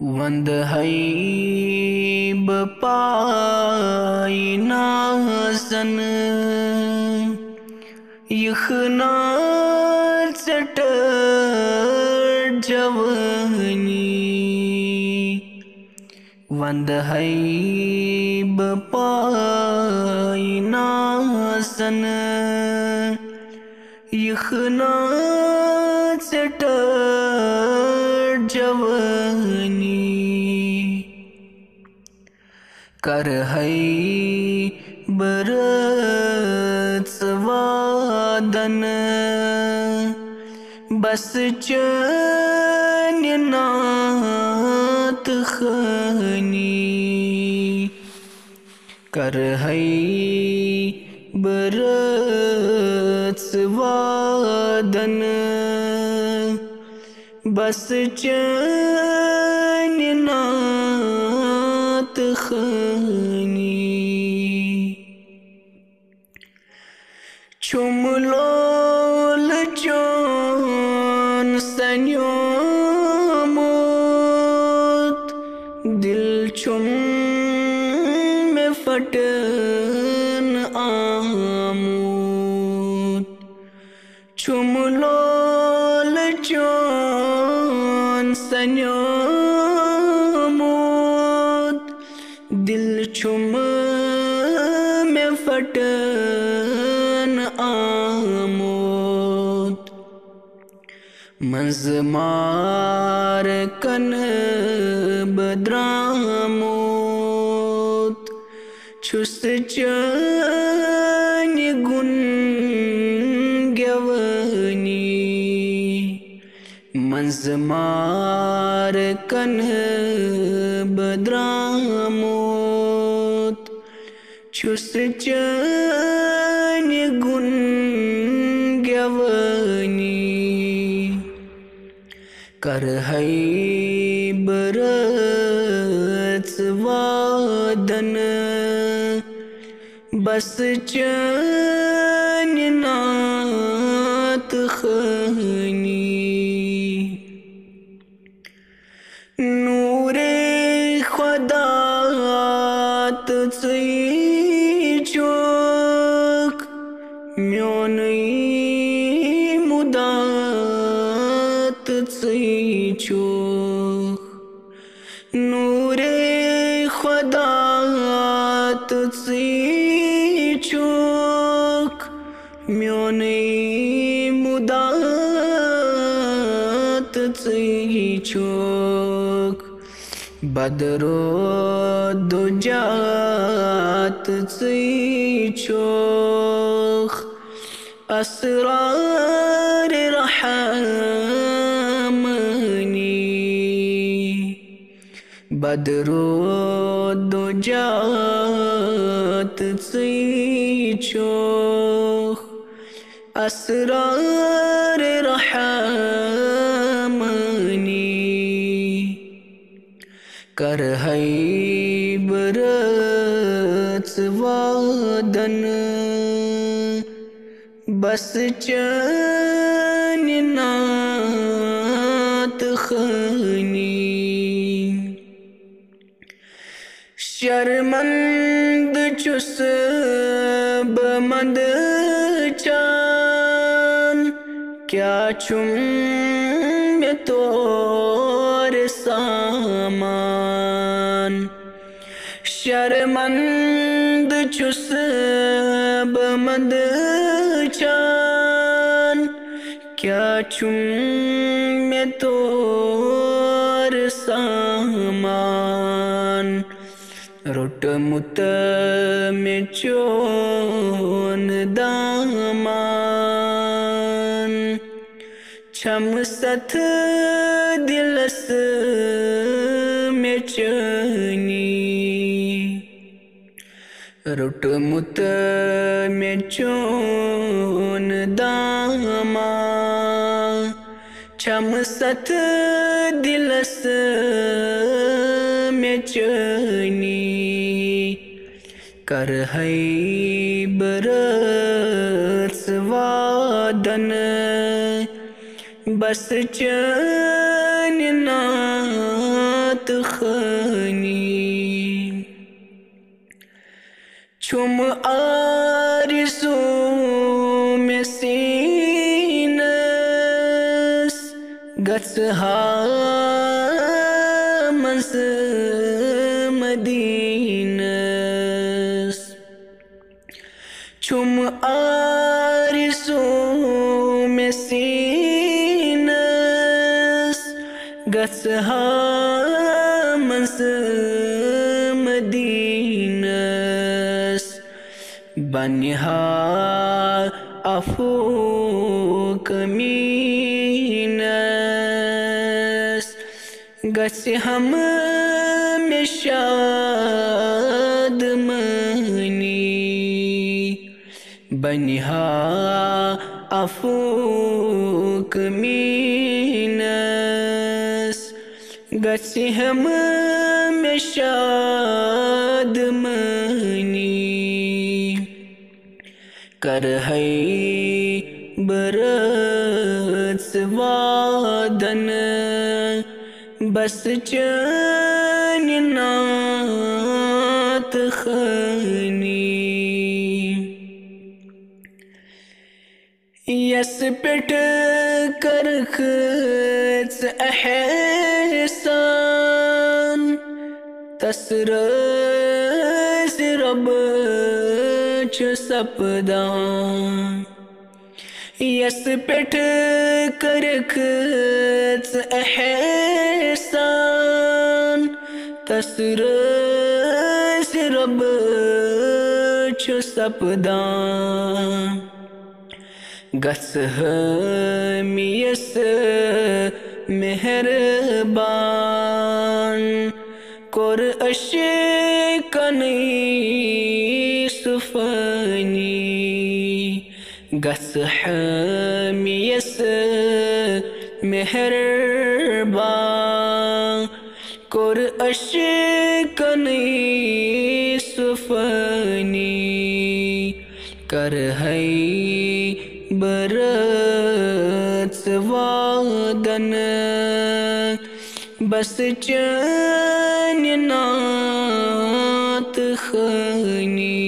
one हई बपाई नासन यखना चट जवनी वंद हई बपाई नासन यखना चट जवनी कर हई बरस वादन बस चैन नात खनी कर हई बरस वादन बस चैन नात खनी चुमलोल चोन सन्योमोत दिल चुम में फटन आमोत चुमलोल चोन सन्योमोत दिल चुम में फटन आमोत मंज मार कन बद्रामोत छुस चैन गुन गवनी मंज मार कन बद्रामोत छुस चैन गुन गवनी कर हई बरस वादन बस चैन नात खनी नूरे खुदा तुझी चोक म्योनई मुदात तुझी चोक नूरे खुदा तुझी चोक म्योनई मुदात तुझी चोक बदरो दुजात चोख असरार रहमनी बदरो दुजात चोख असरार रहमनी कर हई बरस वादन बस चैन नात खनी शर्मंद चुस बमद चान क्या चुम में तोर सामान शर्मंद चुस बमद चान क्या चुम में तोर सामान रुट मुत में चोन दामान छम सथ दिलस में चनी रुट मुत में चोन दामा छम सथ दिलस में चनी कर हई बरस वादन बस चैन नात خنی چوم آرزو میں سینس گس منز مدینس چوم آرزو میں سینس گس منز مدینس بنها افو کمینس گسی ہم مشاد منی بنها افو کمینس گسی ہم مشاد منی کر ہے برت سوادن بس جنات خنی یس پٹ کر خز احسان تسرز رب چ سپدان یس پٹ کر خز احسان تسرز رب چ سپدان گس ہمیس مہربان کور اشکنی سفنی گس ہمیس مہربان کور اشکنی سفنی کر ہے برت سوادن بس جنات خنی